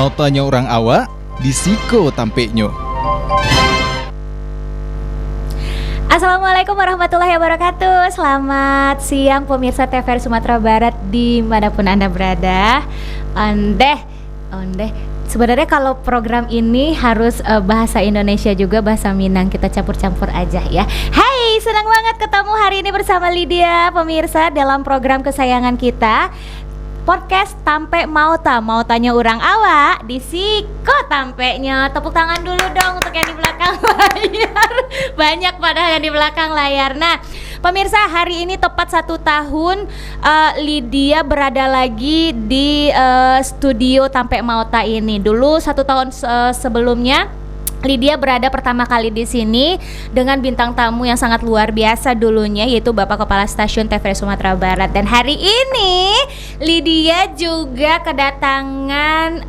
Mau tanya orang awak, disiko tampeknya. Assalamualaikum warahmatullahi wabarakatuh. Selamat siang pemirsa TVRI Sumatera Barat dimanapun Anda berada. Ondeh. Sebenarnya kalau program ini harus bahasa Indonesia juga, bahasa Minang, kita campur-campur aja ya. Hai, senang banget ketemu hari ini bersama Lydia pemirsa dalam program kesayangan kita, podcast Tampe Mauta. Mau tanya orang awak, disiko tampeknya. Tepuk tangan dulu dong untuk yang di belakang layar. Banyak padahal yang di belakang layar. Nah, pemirsa, hari ini tepat 1 tahun Lydia berada lagi di studio Tampe Mauta ini. Dulu 1 tahun sebelumnya Lydia berada pertama kali di sini dengan bintang tamu yang sangat luar biasa dulunya, yaitu Bapak Kepala Stasiun TVRI Sumatera Barat. Dan hari ini Lydia juga kedatangan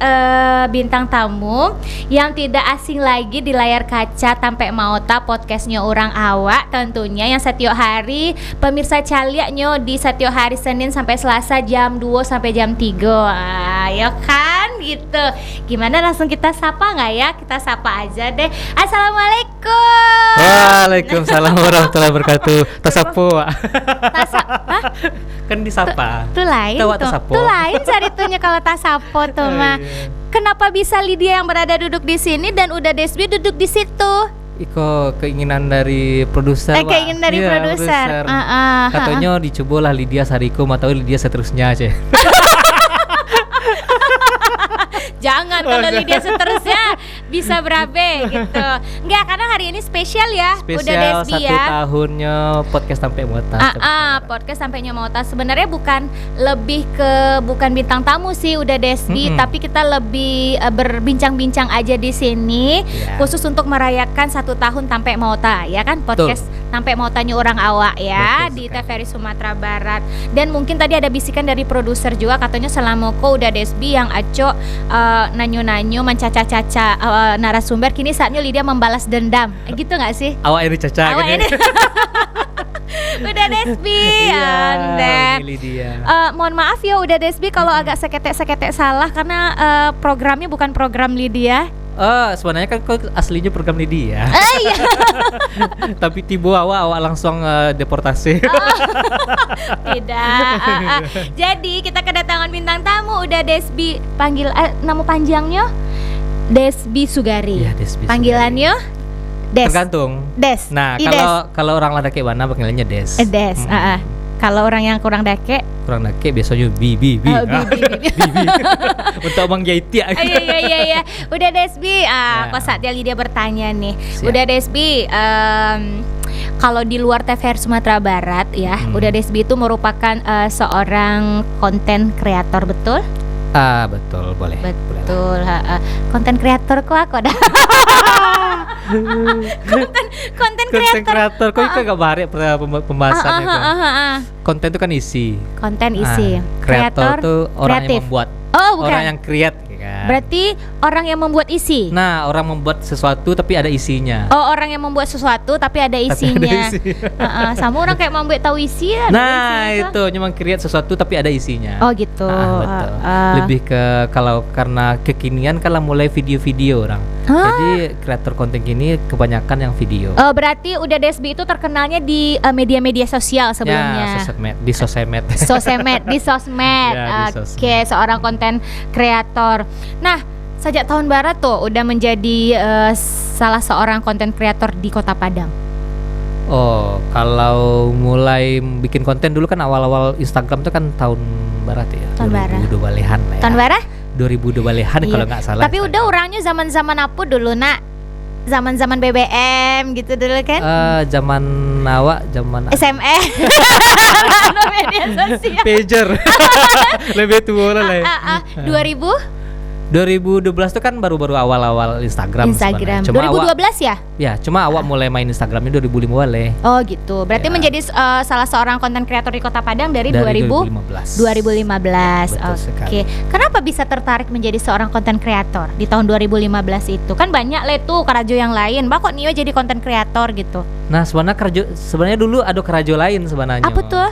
bintang tamu yang tidak asing lagi di layar kaca Tampe Mauta, podcastnya orang awak tentunya, yang setiap hari pemirsa caliaknya di setiap hari Senin sampai Selasa jam 2 sampai jam 3. Ayo kan gitu. Gimana, langsung kita sapa nggak ya? Kita sapa aja deh. Assalamualaikum. Waalaikumsalam warahmatullahi wabarakatuh. Tasapo. Kan disapa. Tuh lain tuh lain caritunya kalau tasapo tuh mah. Kenapa bisa Lydia yang berada duduk di sini dan udah Desbi duduk di situ? Iko keinginan dari produser. Keinginan dari produser. Katanya dicobalah Lydia Sariko, mau tahu Lydia seterusnya aja. Jangan, kalau Lydia seterusnya bisa berabe gitu. Enggak, karena hari ini spesial ya. Spesial udah Desbi 1 ya. tahunnya podcast Tampe Mauta. Podcast Tampeknya Mauta sebenarnya bukan bintang tamu sih, udah Desbi, tapi kita lebih berbincang-bincang aja di sini, khusus untuk merayakan 1 tahun Tampe Mauta ya kan, podcast Tampe Mautanya orang awak ya. Betul, di TVRI Sumatera Barat. Dan mungkin tadi ada bisikan dari produser juga, katanya selama kau udah Desbi yang aco nanyo-nanyo mencaca-caca narasumber, kini saatnya Lydia membalas dendam, gitu nggak sih? Awak ini caca gini. Udah Desbi, Lydia. Mohon maaf ya udah Desbi kalau agak seketek salah, karena programnya bukan program Lydia. Sebenarnya kan kau aslinya program Lydia. Iya. Tapi tiba awak langsung deportasi. Tidak. Jadi kita kedatangan bintang tamu, udah Desbi, panggil nama panjangnya Desbi Sugari. Iya, Desbi. Panggilannya Des. Tergantung. Des. Nah, kalau orang lada kayak mana panggilannya Des. Des. Kalau orang yang kurang dake biasanya Bibi. Untuk Bang Jaiti. Iya. Udah Desbi, pas saatnya Lydia bertanya nih. Siap. Udah Desbi, kalau di luar TVRI Sumatera Barat ya, udah Desbi itu merupakan seorang konten kreator, betul? Betul, boleh. Betul, konten kreator kok aku ada. konten kreator. Kok itu gak barik pembahasannya itu. Konten itu kan isi. Kreator tuh orang kreatif. yang membuat. Oh, bukan. Orang yang create kan. Berarti orang yang membuat isi. Nah, orang membuat sesuatu tapi ada isinya. Oh, orang yang membuat sesuatu tapi ada isinya. Sama orang kayak membuat tahu isi ya. Nah, itu memang create sesuatu tapi ada isinya. Oh, gitu. Betul. Lebih ke kalau karena kekinian kalau mulai video-video orang. Jadi kreator konten gini kebanyakan yang video. Oh, berarti udah Desbi itu terkenalnya di media-media sosial sebelumnya. Ya, di sosmed. Ya, Oke, seorang konten kreator. Nah, sejak tahun barat tuh udah menjadi salah seorang konten kreator di Kota Padang. Oh, kalau mulai bikin konten dulu kan awal-awal Instagram tuh kan tahun barat ya. Tahun barat. 2000 balehan lah ya. Tahun barat? 2000 balehan kalau nggak salah. Tapi udah orangnya zaman-zaman apa dulu, Nak? Zaman-zaman BBM gitu dulu kan? Zaman SMS. Media sosial. Pager. Lebih tua lah ya. 2012 tuh kan baru-baru awal-awal Instagram. Cuma 2012 ya? Ya, cuma awak mulai main Instagramnya 2005 boleh. Oh gitu. Berarti menjadi salah seorang konten kreator di Kota Padang dari 2015. Oke. Kenapa bisa tertarik menjadi seorang konten kreator di tahun 2015 itu? Kan banyak lah tuh kerajo yang lain. Kok Nio jadi konten kreator gitu? Nah, sebenarnya dulu ada kerajo lain sebenarnya. Apa tuh?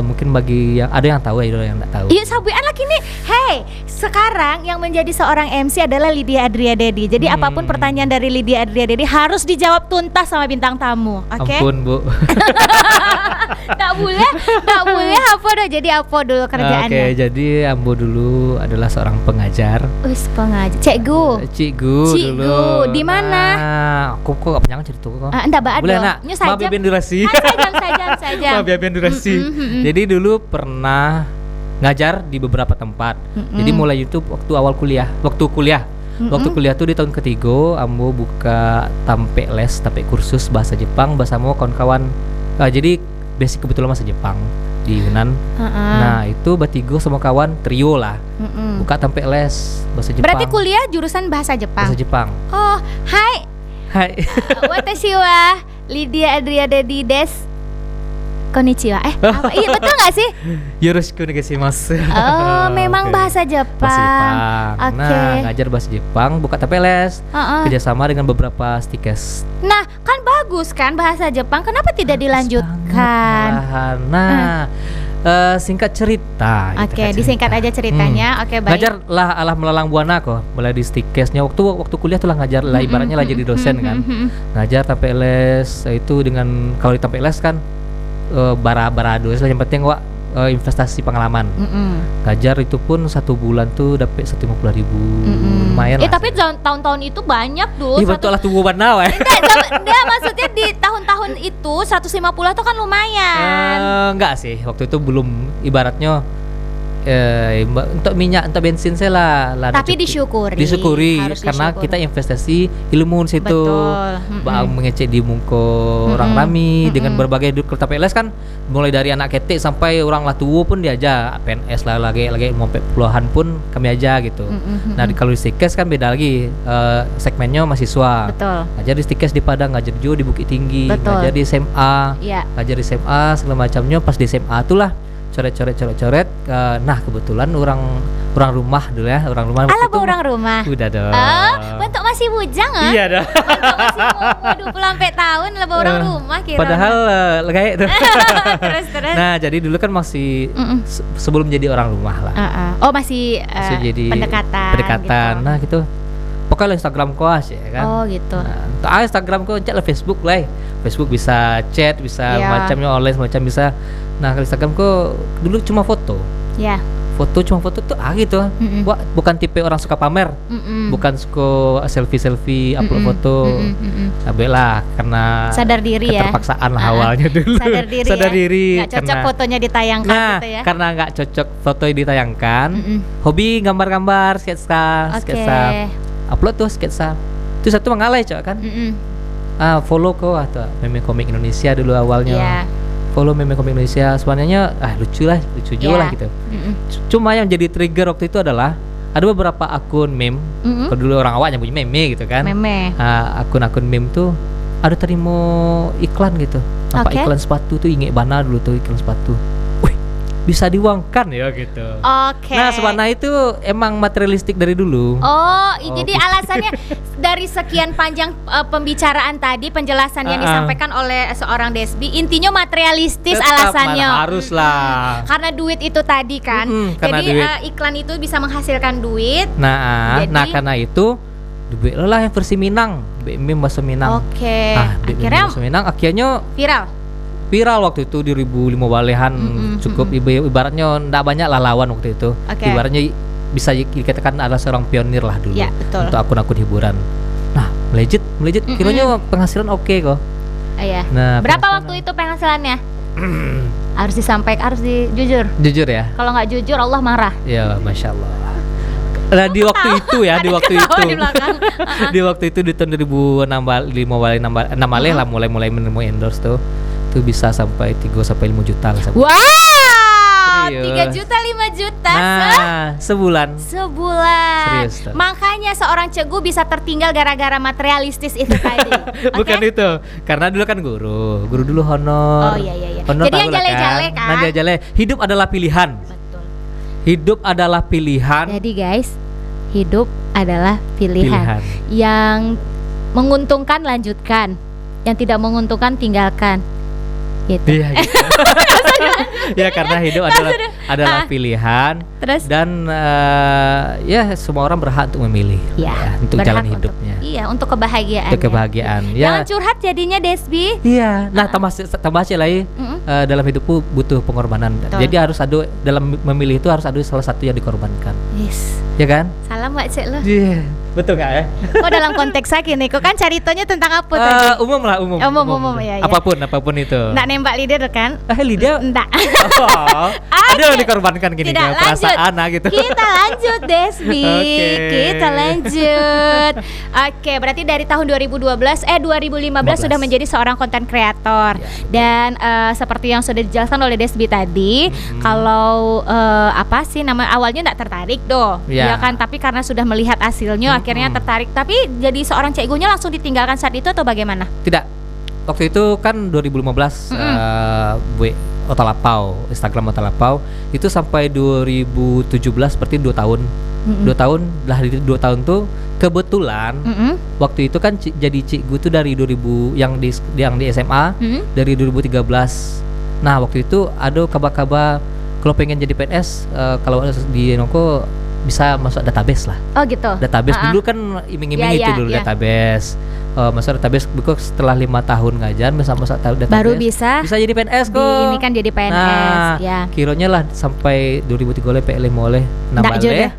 Mungkin bagi yang ada yang tahu, ada yang nggak tahu. Iya, sabuan lagi nih. Hey, sekarang yang menjadi seorang MC adalah Lydia Adria Dedi. Jadi apapun pertanyaan dari Lydia Adria Dedi harus dijawab tuntas sama bintang tamu. Oke? Ampun Bu. tak boleh apa dong. Jadi apa dulu kerjaannya? Oke, jadi Ambo dulu adalah seorang pengajar. Wis pengajar. Cikgu Dulu. di mana? Nah, aku kok gak penyanyi cerita kok. Enggak baat Boleh dong. nak? Nyu Maaf saja. ya durasi. Saja. Maaf ya durasi. Jadi dulu pernah ngajar di beberapa tempat. Jadi mulai YouTube waktu awal kuliah. Waktu kuliah tuh di tahun ketiga Ambo buka tampe kursus bahasa Jepang bersama kawan-kawan. Jadi basic kebetulan bahasa Jepang di Yunan. Nah itu batigo sama kawan trio lah. Buka tampe les bahasa Jepang. Berarti kuliah jurusan bahasa Jepang. Bahasa Jepang. Oh, hai. Watashi wa Lydia Adria Dedi desu. Konnichiwa. Apa? Iya betul nggak sih? Yoroshiku onegaishimasu. Oh, memang Oke. bahasa Jepang. Bahasa Jepang. Oke. Nah, ngajar bahasa Jepang, buka tampe les, kerjasama dengan beberapa stikes. Nah, kan bagus kan bahasa Jepang. Kenapa tidak dilanjutkan? Nah, singkat cerita. Oke, disingkat aja ceritanya. Oke, baik. Ngajar lah alah melalang buana kok. Mulai di stikesnya waktu kuliah tuh lah ngajar lah ibaratnya lah jadi dosen kan. Ngajar tampe les itu dengan kalau di tampe les kan bara-bara dua yang penting investasi pengalaman. Ngajar itu pun 1 bulan tuh dapat 150.000 lumayan lah. Tapi tahun-tahun itu banyak tuh. Iya betul lah tunggu banget weh. Enggak, maksudnya di tahun-tahun itu 150 tuh kan lumayan. Enggak sih, waktu itu belum ibaratnya untuk minyak, untuk bensin saya lah. Tapi disyukuri harus karena disyukuri. kita investasi ilmu di situ. Betul. Bang mengecek di muka orang rami dengan berbagai kereta PLS kan, mulai dari anak ketik sampai orang lah tua pun diajak, PNS lah lagi mau puluhan pun kami aja gitu. Nah kalau di Stikes kan beda lagi, segmennya mahasiswa. Betul. Ngajar di Stikes di Padang, ngajar juga di Bukit Tinggi, Betul. ngajar di SMA, Iya. ngajar di SMA segala macamnya. Pas di SMA itulah coret. Nah kebetulan orang rumah dulu ya, orang rumah. Alah waktu itu orang rumah. udah dong. Bentuk masih bujang Iya dah. Bentuk masih mau 20 sampai tahun lah orang rumah kira. Padahal kayak itu. terus. Nah jadi dulu kan masih sebelum jadi orang rumah lah. Oh masih Masih jadi pendekatan. Gitu. Nah gitu. Pokoknya Instagram koas ya kan. Oh gitu. Nah, Instagram ko chat lah Facebook lah. Facebook bisa chat, bisa Iya. macamnya online, macam bisa. Nah kalau Instagram ko dulu cuma foto. Ya. Foto tuh gitu. Wah, bukan tipe orang suka pamer. Bukan suka selfie upload foto. Tapi lah karena Sadar diri ya. keterpaksaan lah awalnya dulu. Sadar diri. Nggak cocok karena- fotonya ditayangkan Nah, gitu ya. karena nggak cocok foto ditayangkan. Hobi gambar-gambar, sketsa. Upload tuh sketsa. Itu satu mengalai cok kan. Follow kok atau meme komik Indonesia dulu awalnya. Iya. Follow meme komik Indonesia. Sebenarnya lucu juga lah gitu. Cuma yang jadi trigger waktu itu adalah ada beberapa akun meme. Kalau dulu orang awak nyebutnya meme gitu kan. Meme. Akun-akun meme tuh ada terima iklan gitu. Apa Oke. iklan sepatu tuh inget bana dulu tuh iklan sepatu. Wih, bisa diuangkan ya gitu. Oke. Nah, Sewana itu emang materialistik dari dulu. Jadi alasannya dari sekian panjang pembicaraan tadi, penjelasan yang disampaikan oleh seorang Desbi, intinya materialistis Tetap alasannya. harus lah. Karena duit itu tadi kan. Karena Jadi duit. Iklan itu bisa menghasilkan duit. Nah, Jadi- karena itu duit lah yang versi Minang, meme bahasa Minang. Oke. Akhirnya Akhirnya bahasa Minang akhirnya viral. waktu itu di 2005 balehan cukup ibaratnya ndak banyak lah lawan waktu itu. Oke. Ibaratnya bisa dikatakan adalah seorang pionir lah dulu Ya, betul. untuk akun-akun hiburan. Nah, melejit kiranya penghasilan oke kok. Iya. Nah, Berapa penghasilan- waktu itu penghasilannya? Harus disampaikan, jujur. Jujur ya. Kalau nggak jujur Allah marah. Ya, masya Allah. Nah di waktu itu ya, di waktu ketawa itu, di belakang. di waktu itu di tahun 2006 lah mulai menemui endorse tuh bisa sampai 3 sampai 5 juta lah. Wow, Serius. 3 juta 5 juta Nah, sebulan. sebulan. Serius, tuh. Makanya seorang cegu bisa tertinggal gara-gara materialistis itu tadi. Bukan Oke? itu, karena dulu kan guru dulu honor. Oh, iya. Honor Jadi tahu yang lah jale-jale kan? Nah, jale. Hidup adalah pilihan. Betul. Hidup adalah pilihan. Jadi guys, hidup adalah pilihan. Pilihan. Yang menguntungkan lanjutkan, yang tidak menguntungkan tinggalkan. Gitu. Iya gitu. Ya karena hidup adalah adalah pilihan. Terus? Dan ya semua orang berhak untuk memilih untuk berhak jalan hidupnya. Untuk kebahagiaan. Untuk kebahagiaan. Jangan curhat jadinya Desbi. Iya. Nah, tambah lagi dalam hidupku butuh pengorbanan. Betul. Jadi harus ada dalam memilih itu harus ada salah satu yang dikorbankan. Yes. Ya kan? Salam Mbak Cek lo. Iya. Betul nggak ya? Kok dalam konteks saya gini, kok kan ceritanya tentang apa tadi? Umum lah, umum. Umum, ya. Apapun itu. Nggak nembak Lydia kan? Lydia? Nggak. Oh, ada yang dikorbankan gini Tidak, kayak perasaan gitu. Kita lanjut Desbi. Oke. Kita lanjut. Oke, berarti dari tahun 2015 sudah menjadi seorang konten kreator. Ya. Dan seperti yang sudah dijelaskan oleh Desbi tadi, kalau apa sih nama awalnya nggak tertarik Ya. ya kan, tapi karena sudah melihat hasilnya akhirnya tertarik. Tapi jadi seorang cikgunya langsung ditinggalkan saat itu atau bagaimana? Tidak. Waktu itu kan 2015 Bu Otalapau, Instagram Otalapau itu sampai 2017 berarti 2 tahun. 2 tahun lah, di 2 tahun tuh kebetulan waktu itu kan jadi cikgu tuh dari 2000 yang di SMA dari 2013. Nah, waktu itu ada kabar-kabar kalau pengen jadi PNS kalau di Noko bisa masuk database lah. Oh gitu. Database dulu kan iming-iming itu dulu database. Masuk database setelah 5 tahun ngajar masuk database. Baru bisa jadi PNS kok. Ini kan jadi PNS. Nah, ya. kiranya lah sampai 2003 oleh PL oleh nambah le.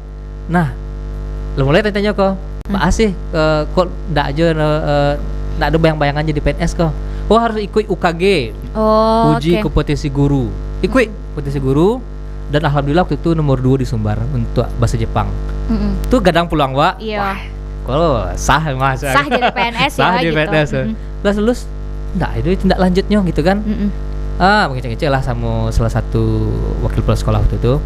Nah, lo mulai tanya kok. Mbak Asih kok ndak aja ndak ada bayang-bayangan jadi PNS kok. Oh, harus ikut UKG. Uji kompetensi guru. Ikut kompetensi guru. Dan alhamdulillah waktu itu nomor 2 di Sumbar untuk bahasa Jepang. Itu gadang peluang, Wak. Iya. Kalau sah Mas. Sah jadi PNS sah ya jadi gitu. PNS. Terus lulus itu tindak lanjutnya gitu kan. Mengecek-ngecek lah sama salah satu wakil kepala sekolah waktu itu.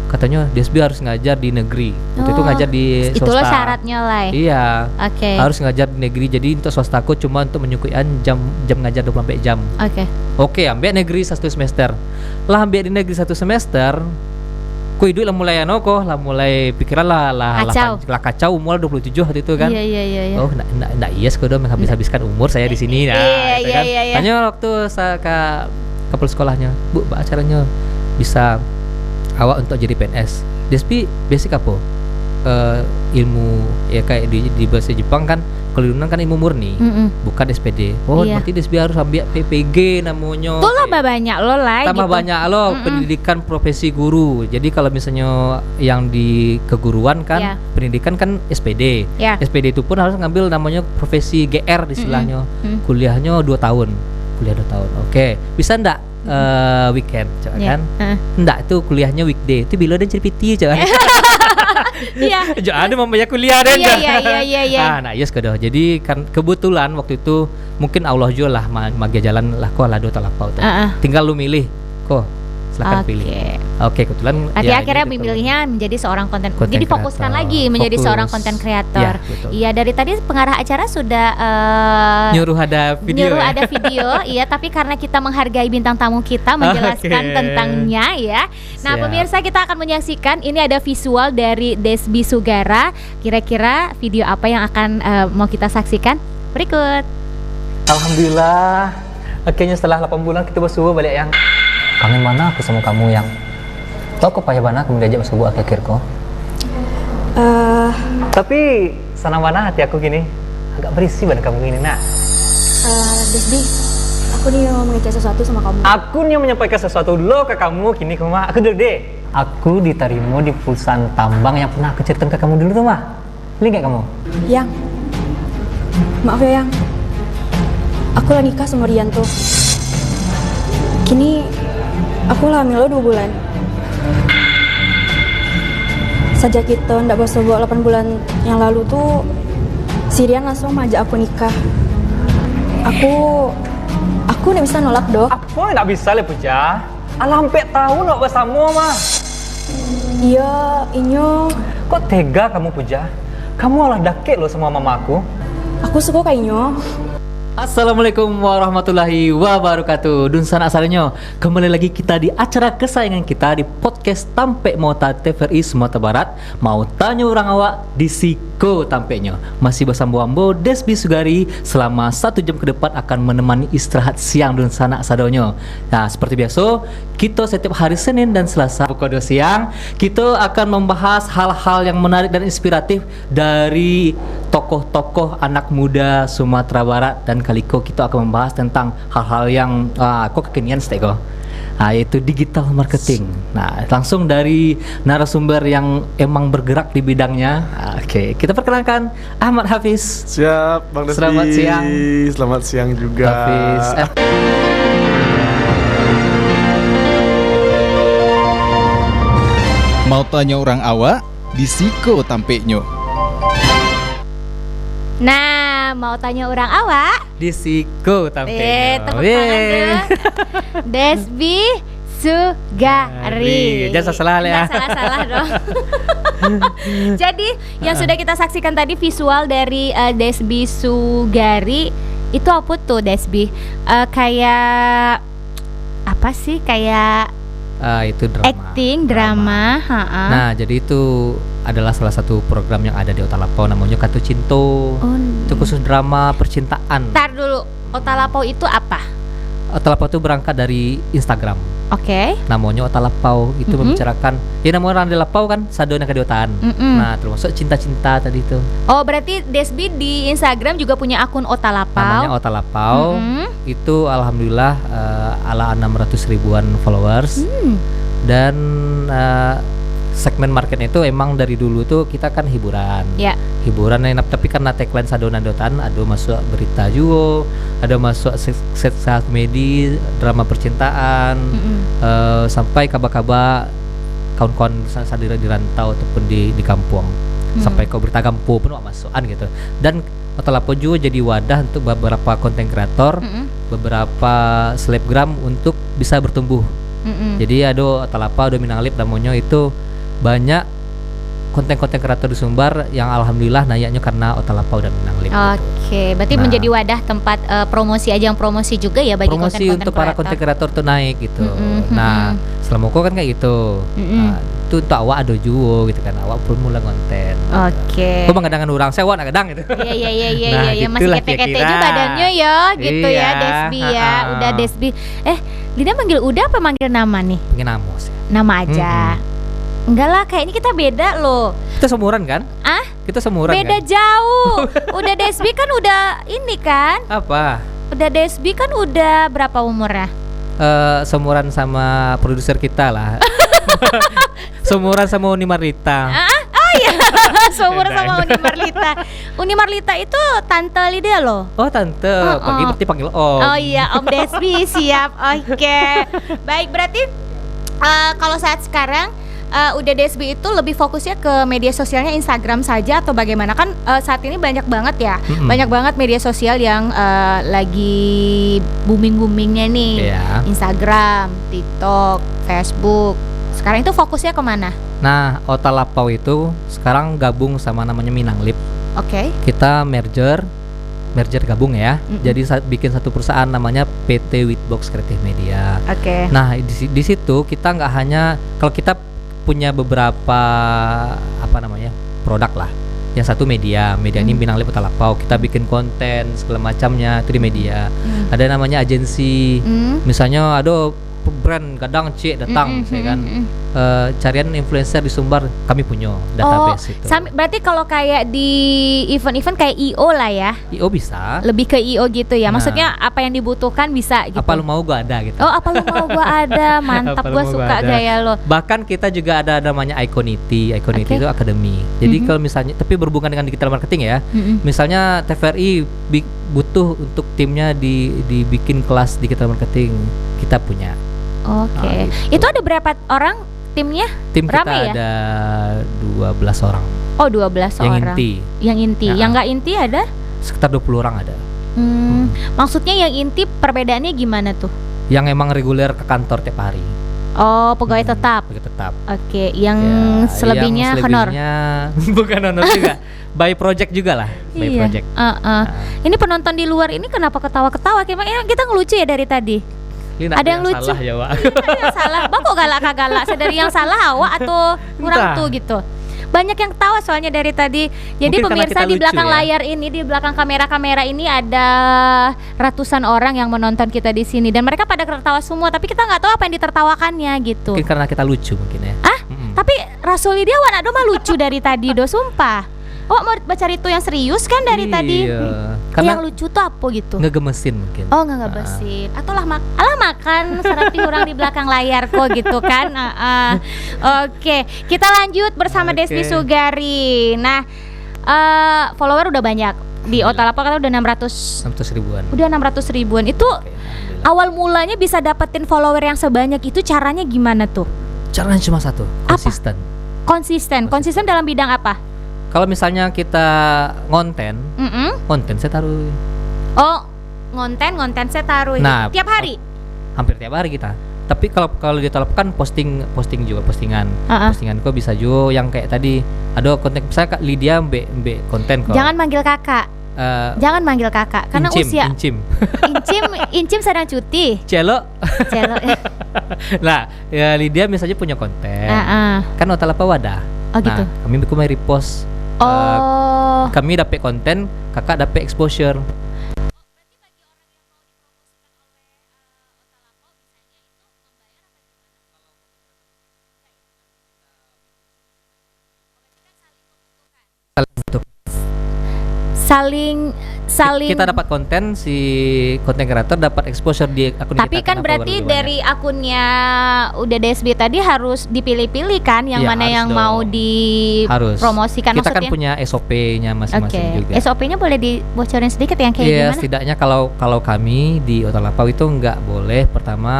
Katanya Desbi harus ngajar di negeri. Waktu itu ngajar di swasta. Itulah syaratnya lah. Iya. Oke. Harus ngajar di negeri. Jadi untuk swastaku cuma untuk menyukuian jam ngajar 24 jam. Oke, ambil negeri 1 semester. Lah ambil di negeri 1 semester. Ku hidup lah mulai lah mulai pikiran lah kacau umur 27 waktu itu kan. Iya. Oh, enggak iya sekolah menghabis-habiskan umur saya di sini kan. Tanya waktu saya ke kepala sekolahnya, Bu, acaranya bisa awak untuk jadi PNS. Despi basic apa? Ilmu ya kayak di bahasa Jepang kan kalau kan ilmu murni, bukan SPD. Berarti Despi harus ambil PPG namanya. Tuh lah banyak lo lah. Tambah gitu. Banyak lo pendidikan profesi guru. Jadi kalau misalnya yang di keguruan kan pendidikan kan SPD. SPD itu pun harus ngambil namanya profesi GR istilahnya. Kuliahnya 2 tahun. Oke. Bisa ndak weekend coba kan? Ndak tuh kuliahnya weekday. Itu bila dan cerpiti coba. Iya. Ada mamanya kuliah dan. Iya. Nah, yes kedoh. Jadi kan kebetulan waktu itu mungkin Allah juga lah magi jalan lah kok lah 2 talapau tuh. Tinggal lu milih kok. Silakan pilih. Oke, kebetulan Berarti akhirnya memilihnya menjadi seorang konten. Jadi fokuskan lagi menjadi seorang konten kreator. Iya, dari tadi pengarah acara sudah nyuruh ada video. Iya, tapi karena kita menghargai bintang tamu kita menjelaskan tentangnya ya. Nah, pemirsa, kita akan menyaksikan ini ada visual dari Desbi Sugara. Kira-kira video apa yang akan mau kita saksikan? Berikut. Alhamdulillah. Akhirnya setelah 8 bulan kita bersua balik yang kangen mana aku sama kamu yang tahu kok payah mana kamu diajak masuk akhir-akhir kok. Tapi sana mana hati aku gini agak berisi banget kamu gini nak. Desbi, aku nih mau mengecek sesuatu sama kamu. Aku nih menyampaikan sesuatu dulu ke kamu gini mah. Aku dulu deh. Aku diterima di perusahaan tambang yang pernah aku ceritakan ke kamu dulu tuh mah. Ini kayak kamu. Yang, maaf ya Yang. Aku lah nikah sama Rianto. Kini aku lah hamil 2 bulan. Sejak kita ndak bersebuah 8 bulan yang lalu tuh si Rian langsung ngajak aku nikah. Aku nggak bisa nolak dok. Apa nggak bisa le Puja? Alah sampai tahu nggak bersama mah. Iya, inyo. Kok tega kamu Puja? Kamu alah dakek lo sama mamaku. Aku suka kayaknya. Assalamualaikum warahmatullahi wabarakatuh. Dun sanak saranyo, kembali lagi kita di acara kesayangan kita di podcast Tampe Mota TVRI Sumatera Barat. Mau tanya orang awak di Siko Tampeknya. Masih bersama Ambo Desbi Sugari selama 1 jam ke depan akan menemani istirahat siang dun sanak sadonyo. Nah, seperti biasa, kita setiap hari Senin dan Selasa pukul 2 siang kita akan membahas hal-hal yang menarik dan inspiratif dari tokoh-tokoh anak muda Sumatera Barat, dan kaliko kita akan membahas tentang hal-hal yang kekinian steko. Yaitu digital marketing. Nah, langsung dari narasumber yang emang bergerak di bidangnya. Oke, kita perkenalkan Ahmad Hafiz. Siap, Bang Desbi. Selamat siang. Selamat siang juga. Hafiz. Mau tanya orang awak di Siko Tampeknya. Nah, mau tanya orang awak Di Siko Tampeknya. tepuk tangan dulu. Desbi Sugari. Jangan salah ya. Nggak salah-salah dong. Jadi yang sudah kita saksikan tadi visual dari Desbi Sugari itu apa tuh Desbi? Kayak apa sih? Kayak Itu drama. acting, drama. Nah, jadi itu adalah salah satu program yang ada di Otalapau, namanya Katu Cinto. Itu khusus drama percintaan. Ntar dulu, Otalapau itu apa? Otalapau itu berangkat dari Instagram. Oke. Namanya Otalapau itu membicarakan, ya namanya orang di Lapau kan, sadona kediotaan. Nah, termasuk cinta-cinta tadi itu. Oh, berarti Desbi di Instagram juga punya akun Otalapau. Namanya Otalapau. Itu alhamdulillah ala 600 ribuan followers. Dan segmen marketnya itu emang dari dulu tuh kita kan hiburan. Ya. Hiburan tapi karena tagline sadona dotan ada masuk berita juga, ada masuk set media, drama percintaan, sampai kabar-kabar kawan-kawan sadira di rantau ataupun di kampung, sampai kau berita kampung penuh masukan gitu. Dan Otalapau juga jadi wadah untuk beberapa konten kreator, beberapa selebgram untuk bisa bertumbuh. Jadi ada Otalapau, ada Minang Lip, namanya itu banyak konten-konten kreator di Sumbar yang alhamdulillah naiknya karena Otalapau dan Minang Lip. Oke, berarti menjadi wadah tempat promosi, ajang promosi juga ya bagi promosi konten-konten untuk para konten kreator tuh naik gitu. Nah, selama kau kan kayak gitu. Nah, itu untuk awak ada juga gitu kan, awak pun mulai konten. Oke. Kau mengadang orang saya, awak ngadang gitu. Iya, masih gitulah kete-kete kira-kira. juga badannya ya, gitu ya Iya, Desbi ya. Udah Desbi. Lina manggil udah apa manggil nama nih? Pengen amos ya. Nama aja. Enggak lah, kayaknya kita beda loh. Kita seumuran kan? Kita seumuran Beda kan? jauh. Udah Desbi kan udah ini kan? Apa? Udah Desbi kan udah berapa umurnya? Seumuran sama produser kita lah. Seumuran sama Uni Marlita. Oh iya, seumuran sama Uni Marlita. Uni Marlita itu tante Lydia loh. Oh tante, berarti panggil Om. Oh iya, Om Desbi siap. Oke. Baik, berarti kalau saat sekarang udah Desbi itu lebih fokusnya ke media sosialnya Instagram saja atau bagaimana? Kan saat ini banyak banget ya, banyak banget media sosial yang lagi booming-boomingnya nih. Iya. Instagram, TikTok, Facebook. Sekarang itu fokusnya kemana? Nah, Otalapau itu sekarang gabung sama namanya Minang Lip. Oke. Kita merger gabung ya. Jadi bikin satu perusahaan namanya PT Witbox Creative Media. Oke. Nah, di situ kita nggak hanya, kalau kita punya beberapa produk lah. Yang satu media ini Minang Lip Otalapau, kita bikin konten segala macamnya itu di media. Ada namanya agensi, misalnya ada brand kadang datang saya kan carian influencer di Sumbar, kami punya database itu. Berarti kalau kayak di event-event kayak IO lah ya. IO bisa. Lebih ke IO gitu ya. Nah. Maksudnya apa yang dibutuhkan bisa gitu. Apa lu mau gua ada gitu. Oh, apa lu mau gua ada. Mantap, Apa lu gua mau suka gua ada. gaya lo. Bahkan kita juga ada namanya Iconity Oke. itu akademi. Jadi kalau misalnya, tapi berhubungan dengan digital marketing ya. Misalnya TVRI butuh untuk timnya dibikin kelas digital marketing, kita punya. Oke. Itu ada berapa orang timnya? Tim kita Rame ya? ada 12 orang. Oh, 12 Yang orang. inti. Yang inti. Ya. Yang nggak inti ada? Sekitar 20 orang ada. Maksudnya yang inti perbedaannya gimana tuh? Yang emang reguler ke kantor tiap hari. Oh, pegawai tetap. Pegawai tetap. Oke, yang Ya, selebihnya yang honor. bukan honor juga. by project juga lah, by project. Ini penonton di luar ini kenapa ketawa-ketawa? Kita ngelucu ya dari tadi. Ini Ada yang lucu. salah ya, Wak. Ada yang salah. Bang kok galak-galak? Dari yang salah awak atau kurang Entah. tuh gitu. Banyak yang ketawa soalnya dari tadi. Jadi Mungkin karena pemirsa kita di lucu belakang ya. layar ini, di belakang kamera-kamera ini ada ratusan orang yang menonton kita di sini dan mereka pada ketawa semua. Tapi kita nggak tahu apa yang ditertawakannya gitu. Mungkin karena kita lucu mungkin ya. Tapi Rasuli dia wana do mah lucu dari tadi do, sumpah. Oh mau baca itu yang serius kan dari tadi? Karena Yang lucu tuh apa gitu? ngegemesin mungkin. Oh nggak bersih. Atau lah makan seperti orang di belakang layar kok gitu kan? Oke, kita lanjut bersama Oke. Desni Sugari. Nah, follower udah banyak di Otalapo kan udah 600. 600 ribuan. Udah 600 ribuan. Itu Oke, alhamdulillah. awal mulanya bisa dapetin follower yang sebanyak itu caranya gimana tuh? Caranya cuma satu, konsisten. Konsisten dalam bidang apa? Kalau misalnya kita ngonten saya taruh Oh, ngonten saya taruh Nah, tiap hari. hampir tiap hari kita. Tapi kalau di Otalapo kan postingan. Postingan kok bisa juga yang kayak tadi ada konten saya Kak Lydia mbek konten kok. Jangan manggil kakak. Jangan manggil kakak karena usia. Incim sedang cuti. Celo. Nah, ya Lydia misalnya punya konten. Kan Otalapo wadah. Oh gitu. Nah, kami bikin repost. Kami dapat konten, kakak dapat exposure. Saling Kita dapat konten, si konten kreator dapat exposure di akun kita. tapi kan kenapa berarti baru dari akunnya udah DSB tadi harus dipilih-pilih kan yang Iya, mana harus yang dong. mau harus dipromosikan kita kan maksudnya. punya SOP-nya masing-masing juga. SOP-nya boleh dibocorin sedikit yang kayak Iya, gimana? setidaknya kalau kami di Otalapo itu nggak boleh pertama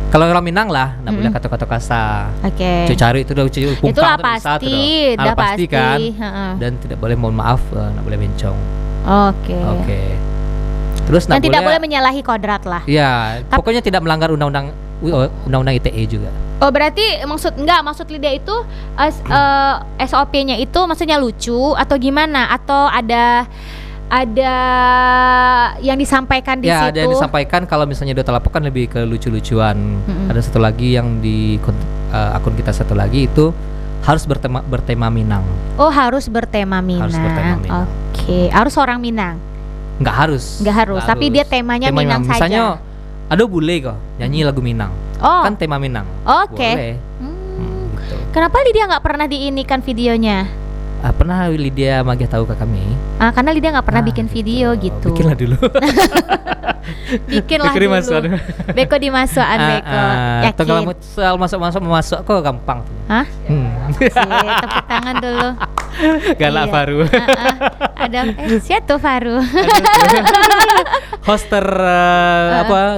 kalau orang Minang lah nggak boleh kata-kata kasar. Oke. Cari itu udah pungkang Itulah tuh bisa tuh pasti, dong. udah Pasti pasti. kan. Heeh. Dan tidak boleh mohon maaf, nggak boleh bencong. Oke. Oke. Terus Dan tidak boleh menyalahi kodrat lah. Ya, pokoknya tidak melanggar undang-undang ITE juga. Oh berarti maksud Lydia itu SOP-nya itu maksudnya lucu atau gimana? Atau ada yang disampaikan di Ya, situ? ada yang disampaikan kalau misalnya di Otalapo kan lebih ke lucu-lucuan. Ada satu lagi yang di akun kita satu lagi itu harus bertema Minang. Oh harus bertema Minang. Harus bertema Minang. Oke, harus orang Minang. Nggak harus. Nggak harus, tapi dia temanya Minang saja. Misalnya ada bule kok nyanyi lagu Minang. Oh. Kan tema Minang. Oke. Boleh. Gitu. Kenapa Lydia nggak pernah diinikan videonya? Pernah Lydia Magih tahu ke kami? Karena Lydia nggak pernah bikin video gitu. Bikinlah dulu. Bikinlah Beko dulu. dimasukkan. Beko dimasukan Beko. Atau kalau Yakin? soal masuk kok gampang. Hah? Hmm. Tepuk tangan dulu. Galak Iya. Faru. Ada siapa tuh Faru? Host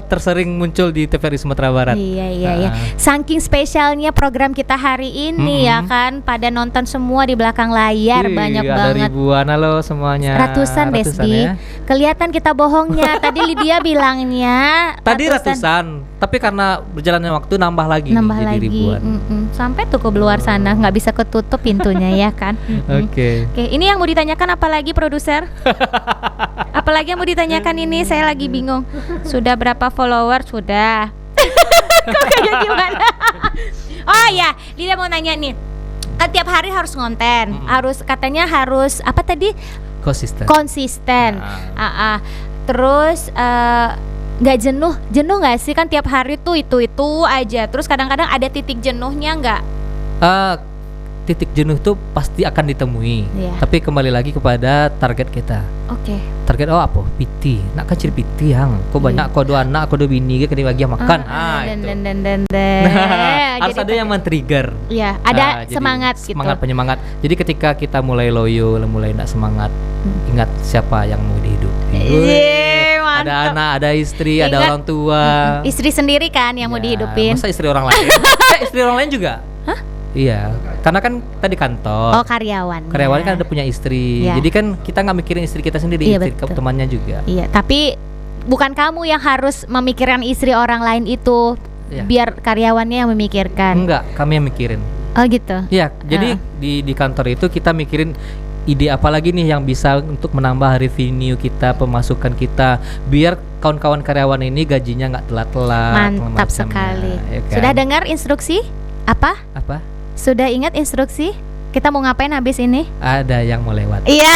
tersering muncul di TVRI Sumatera Barat. Iya. Saking spesialnya program kita hari ini ya kan, pada nonton semua di belakang layar banyak ada banget. ribuan halo semuanya. Ratusan Desdi. ya. Kelihatan kita bohongnya. Tadi Lydia bilangnya Tadi ratusan, tapi karena berjalannya waktu nambah lagi nambah jadi lagi. ribuan. Sampai tuh ke luar sana nggak bisa ketutup pintunya ya kan. Oke. Oke, ini yang mau ditanyakan apa lagi produser? Apalagi yang mau ditanyakan ini? Saya lagi bingung. Sudah berapa follower? Sudah. Kok kayak gimana? Oh ya, Lydia mau nanya nih. Kan tiap hari harus ngonten, katanya harus apa tadi? Konsisten. Terus nggak jenuh nggak sih, kan tiap hari tuh itu aja. Terus kadang-kadang ada titik jenuhnya nggak? Titik jenuh itu pasti akan ditemui. Iya. Tapi kembali lagi kepada target kita. Oke. Target apa? PT. Nak kecil PT yang. Kok banyak kau dua anak, kau dua bini kena bagi makan. Itu. Dan. Harus ada yang men-trigger. Iya, ada Jadi semangat gitu. Semangat penyemangat. Jadi ketika kita mulai loyo, mulai nak semangat, ingat siapa yang mau dihidupi. Iya, mantap. Ada anak, ada istri, ada Ingat, orang tua. Istri sendiri kan yang mau Ya, dihidupin. Masa istri orang lain? Istri orang lain juga? Hah? Iya, karena kan tadi kantor. Oh, karyawan. Karyawan kan ada punya istri. Ya. Jadi kan kita nggak mikirin istri kita sendiri, Iya, istri betul. temannya juga. Iya, tapi bukan kamu yang harus memikirkan istri orang lain itu. Iya. Biar karyawannya yang memikirkan. Enggak, kami yang mikirin. Oh gitu. Iya, jadi di kantor itu kita mikirin ide apa lagi nih yang bisa untuk menambah revenue kita, pemasukan kita, biar kawan-kawan karyawan ini gajinya nggak telat-telat. Mantap sekali. Ya kan? Sudah dengar instruksi? Apa? Apa? Sudah ingat instruksi? Kita mau ngapain habis ini? Ada yang mau lewat. Iya.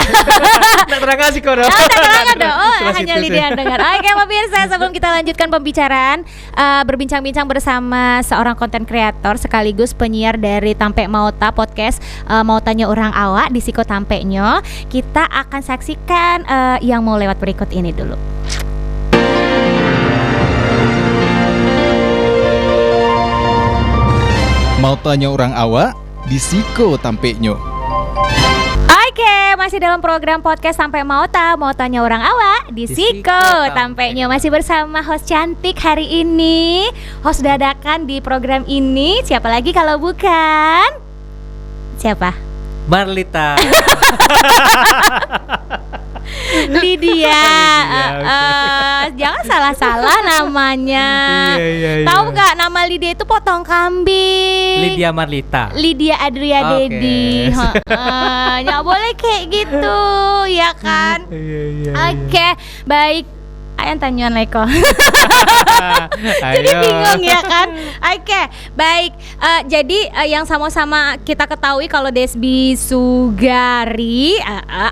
Nggak terang kasih kok dong. Oh, tak terangkan dong. Oh, Cuma hanya situ Lydia sih. yang dengar. Oke, pemirsa, sebelum kita lanjutkan pembicaraan, berbincang-bincang bersama seorang konten kreator sekaligus penyiar dari Tampe Mauta podcast Mautanya Orang Awak di Siko Tampenyo. Kita akan saksikan yang mau lewat berikut ini dulu. Mau tanya orang awak di Siko Tampenyo. Oke, masih dalam program podcast Sampai Mauta, mau tanya orang awak di Di Siko Siko Tampenyo. Masih bersama host cantik hari ini, host dadakan di program ini. Siapa lagi kalau bukan? Siapa? Marlita. Lydia. Oke. Jangan salah-salah namanya. Iya. Tahu nggak nama Lydia itu potong kambing? Lydia Marlita. Lydia Adria Oke. Dedi. Nggak boleh kayak gitu, ya kan? Iya. Oke, baik. Ayan tanyuan Leko. Jadi bingung ya kan? Oke, baik. Jadi yang sama-sama kita ketahui kalau Desby Sugari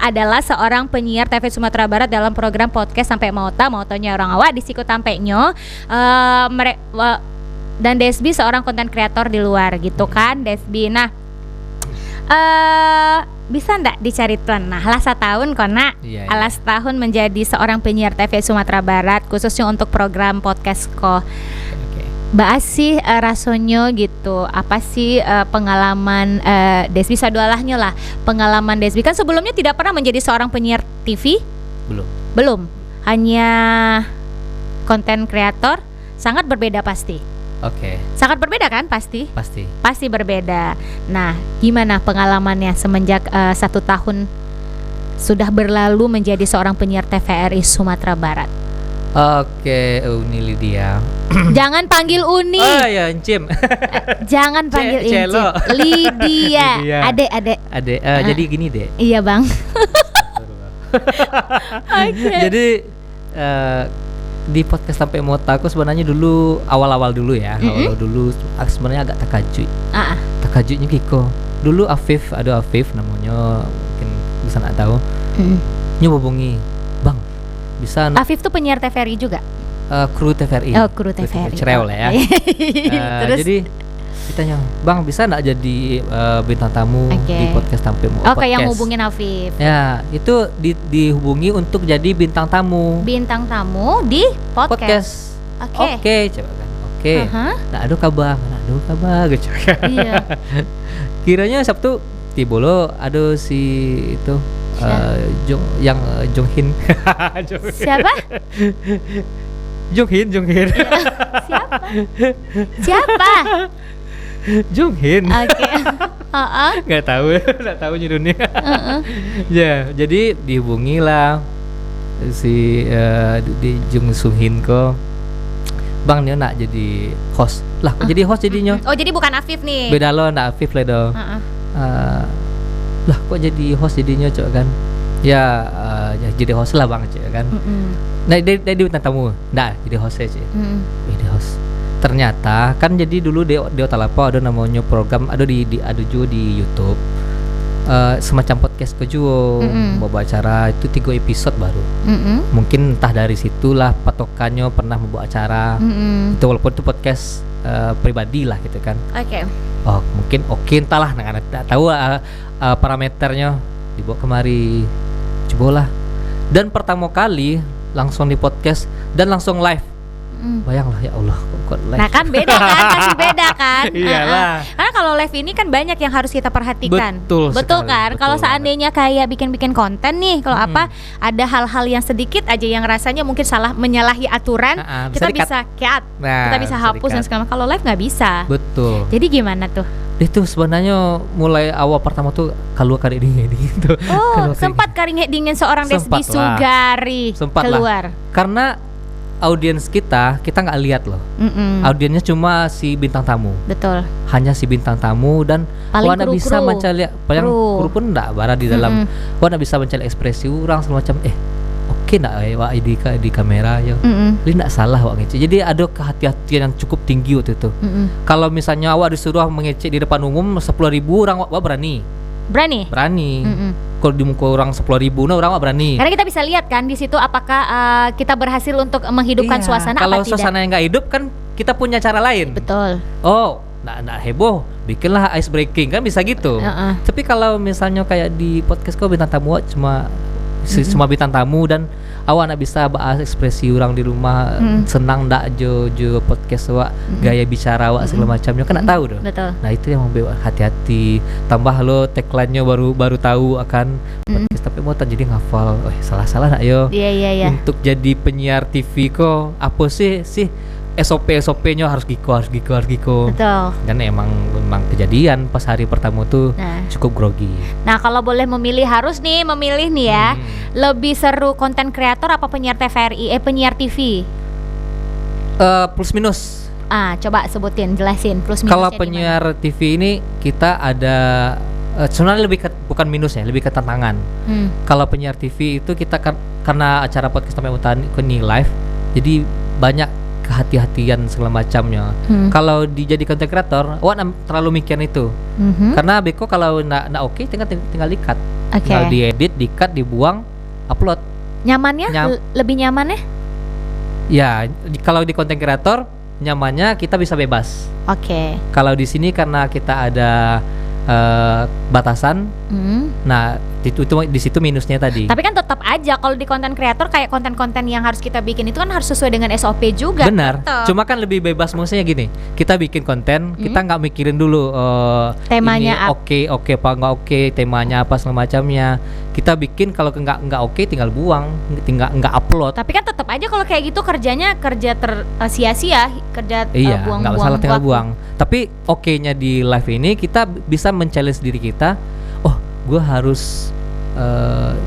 adalah seorang penyiar TV Sumatera Barat dalam program podcast Sampai Mauta, Mautanya Orang Awak di Siko Tampenyo. Dan Desby seorang konten kreator di luar gitu kan, Desby. Nah, bisa ndak diceritakan? Nah, alas setahun kona, Iya. alas tahun menjadi seorang penyiar TV Sumatera Barat khususnya untuk program podcast ko. Oke. Bahas sih rasonyo gitu. Apa sih pengalaman Desby sadualahnya lah. Pengalaman Desby kan sebelumnya tidak pernah menjadi seorang penyiar TV? Belum. Hanya konten kreator, sangat berbeda pasti. Oke, Sangat berbeda kan pasti? pasti. Pasti berbeda. Nah, gimana pengalamannya semenjak 1 tahun sudah berlalu menjadi seorang penyiar TVRI Sumatera Barat? Oke, Uni Lydia. Jangan panggil Uni, Oh ya, Encim. jangan panggil Inci. Celo. Lydia, Lydia. adek. Adek, jadi gini deh. Iya bang. Oke. Jadi di podcast Sampai Mauta aku sebenarnya dulu awal-awal dulu ya. Awal dulu aku sebenarnya agak takajui. Takajuknya Kiko. Dulu Afif, ada Afif namanya, mungkin bisa nggak tahu. Nyoba hubungi, "Bang, bisa Afif tuh penyiar TVRI juga. kru TVRI." Oh, kru TVRI. Cerewel lah ya. Terus Jadi ditanya, "Bang, bisa nggak jadi bintang tamu Oke. di podcast Sampai Mauta?" oke, yang hubungin Afif. Ya, itu dihubungi untuk jadi bintang tamu Bintang tamu di podcast. podcast. Oke. Oke, coba kan. Oke. Nah, aduh kabar, gitu. Iya. Kiranya Sabtu tibolo aduh si itu Jonghin. Siapa? Jonghin. Siapa? Jonghin. Oke. Nggak tahu judulnya. Ya, jadi dihubungi lah si di Jung Sunghin ko. Bang Nio nak jadi host. Lah, kok jadi host jadinya? Oh, jadi bukan Afif nih. Beda lo, nak Afif le do. Lah, kok jadi host jadinya, cok kan? Ya, jadi host lah bang, cok kan? Nah, dia bintang tamu. Nah, jadi host aja. Jadi host. Ternyata kan jadi dulu di Otalapa ada namanya program, ada ada juga di YouTube. Semacam podcast kejuo, membawa acara itu 3 episode baru. Mungkin entah dari situlah patokannya pernah membawa acara. Itu walaupun itu podcast pribadi lah gitu kan. Oke. Oh, mungkin entahlah, nggak tahu parameternya, dibawa kemari, cobalah. Dan pertama kali langsung di podcast dan langsung live. Bayanglah, ya Allah, kok live. Nah kan beda kan, pasti beda kan. Iyalah. Karena kalau live ini kan banyak yang harus kita perhatikan. Betul sekali, Kan. betul Kalau banget. seandainya kayak bikin konten nih, kalau ada hal-hal yang sedikit aja yang rasanya mungkin salah, menyalahi aturan, Bisa kita di-cut. bisa cut, Nah, kita bisa hapus dan di-cut. segala macam. Kalau live nggak bisa. Betul. Jadi gimana tuh? Itu sebenarnya mulai awal pertama tuh keluar kali dingin tuh. Oh, sempat karing dingin seorang Desby Sempat lah. Sugari Sempat lah. keluar. Karena audiens kita nggak lihat loh. Audiensnya cuma si bintang tamu. Betul. Hanya si bintang tamu dan Paling wana bisa kru-kru. mencari paling kru pun enggak bara di dalam wana bisa mencari ekspresi orang semacam oke enggak wak di kamera yo. Li enggak salah wak ngecek. Jadi ada kehati-hatian yang cukup tinggi waktu itu. Kalau misalnya awak disuruh mengecek di depan umum 10.000 orang wak berani. Berani. Kalau di muka orang 10.000 orang wak berani. Karena kita bisa lihat kan di situ apakah kita berhasil untuk menghidupkan suasana kalau apa tidak. suasana yang nggak hidup kan kita punya cara lain. Betul. Oh, nggak heboh, bikinlah ice breaking kan bisa gitu. Tapi kalau misalnya kayak di podcast kau bintang tamu cuma bintang tamu dan awak nak bisa bahas ekspresi orang di rumah senang ndak jo podcast awak gaya bicara awak segala macamnya kan nak tahu doh. Betul. Nah itu yang membuat hati-hati. Tambah lo tagline-nya baru tahu akan podcast tapi mau jadi ngafal. Salah nak yo. Iya. Untuk jadi penyiar TV kok apa sih SOP-nya harus giko. Betul. Dan emang kejadian pas hari pertama tuh cukup grogi. Nah, kalau boleh memilih nih ya. Lebih seru konten kreator apa penyiar penyiar TV? Plus minus. Coba jelasin plus minusnya. Kalau penyiar TV ini kita ada sebenarnya bukan minusnya, lebih ke tantangan. Kalau penyiar TV itu kita karena acara podcast sampai utani ini live, jadi banyak kehati-hatian segala macamnya. Kalau dijadi content creator, terlalu mikirin itu. Karena beko kalau nak oke, tinggal di-cut. Tinggal diedit, di-cut, dibuang, upload. Nyamannya? Lebih nyamannya? Ya, kalau di content creator nyamannya kita bisa bebas. Kalau di sini karena kita ada batasan. Nah, itu di situ minusnya tadi. Tapi kan tetap aja kalau di konten kreator kayak konten-konten yang harus kita bikin itu kan harus sesuai dengan SOP juga. Benar. Tetep. Cuma kan lebih bebas maksudnya gini. Kita bikin konten, kita nggak mikirin dulu temanya ini oke apa nggak oke, temanya apa segala macamnya. Kita bikin kalau nggak oke tinggal buang, tinggal nggak upload. Tapi kan tetap aja kalau kayak gitu kerja sia-sia, iya, buang-buang. Nggak masalah tinggal buang. Tapi oke-nya di live ini kita bisa men-challenge diri kita. Gue harus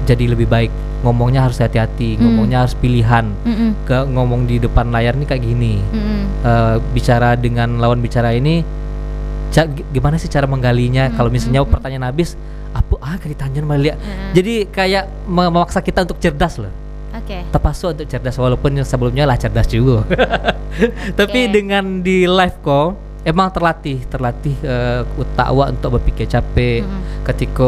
jadi lebih baik, ngomongnya harus hati-hati, ngomongnya harus pilihan. Ngomong di depan layar nih kayak gini, bicara dengan lawan bicara ini gimana sih cara menggalinya. Kalau misalnya pertanyaan habis kayak ditanya malah jadi kayak memaksa kita untuk cerdas loh. Terpaksa untuk cerdas walaupun yang sebelumnya lah cerdas juga. Tapi dengan di live call emang terlatih utak awak untuk berpikir capek. Ketika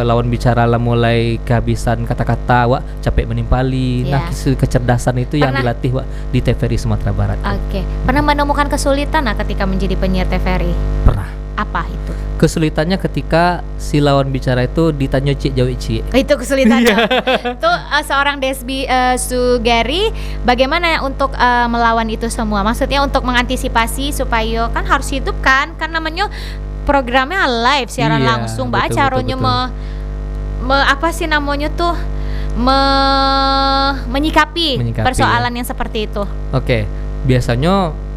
lawan bicara lah mulai kehabisan kata-kata awak capek menimpali. Nah kecerdasan itu yang dilatih wak di TVRI Sumatera Barat. Pernah menemukan kesulitan ketika menjadi penyiar TVRI? Pernah. Apa itu? Kesulitannya ketika si lawan bicara itu ditanya cik jawab cik. Itu kesulitannya. Tuh seorang Desby Sugeri bagaimana untuk melawan itu semua? Maksudnya untuk mengantisipasi supaya kan harus hidup kan namanya programnya live siaran langsung. Caranya apa sih namanya tuh menyikapi persoalan yang seperti itu. Biasanya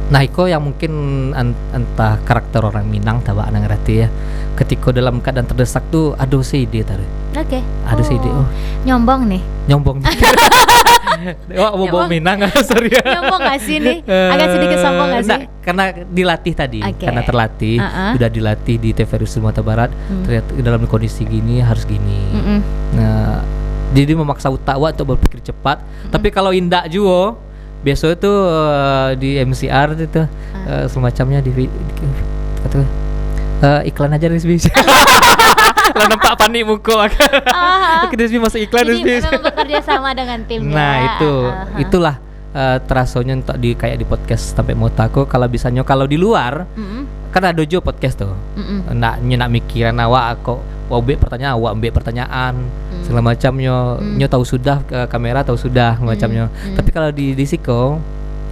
Naiko yang mungkin entah karakter orang Minang tahu nang ngerti ya. Ketika dalam keadaan terdesak tuh aduh si ide tadi. Aduh si ide. Nyombong nih. Bawa Minang sorry. Nyombong gak sih nih? Agak sedikit sombong gak sih? Karena dilatih tadi. Karena terlatih, sudah dilatih di TVRI Sumatera Barat. Ternyata dalam kondisi gini harus gini. Nah, jadi memaksa utak untuk berpikir cepat. Tapi kalau indak juga biasa itu di MCR itu semacamnya di kata iklan aja Rizbi. Lah nampak panik muka. Rizbi masuk iklan Rizbi. Jadi memang bekerja sama dengan timnya. Nah itulah terasanya untuk kayak di podcast sampai motaku. Kalau bisanya kalau di luar kan ada juga podcast tuh. Nak mikiran awak kok ambek pertanyaan segala macamnya. Nyo tahu sudah kamera tahu sudah macamnya. Tapi kalau di Siko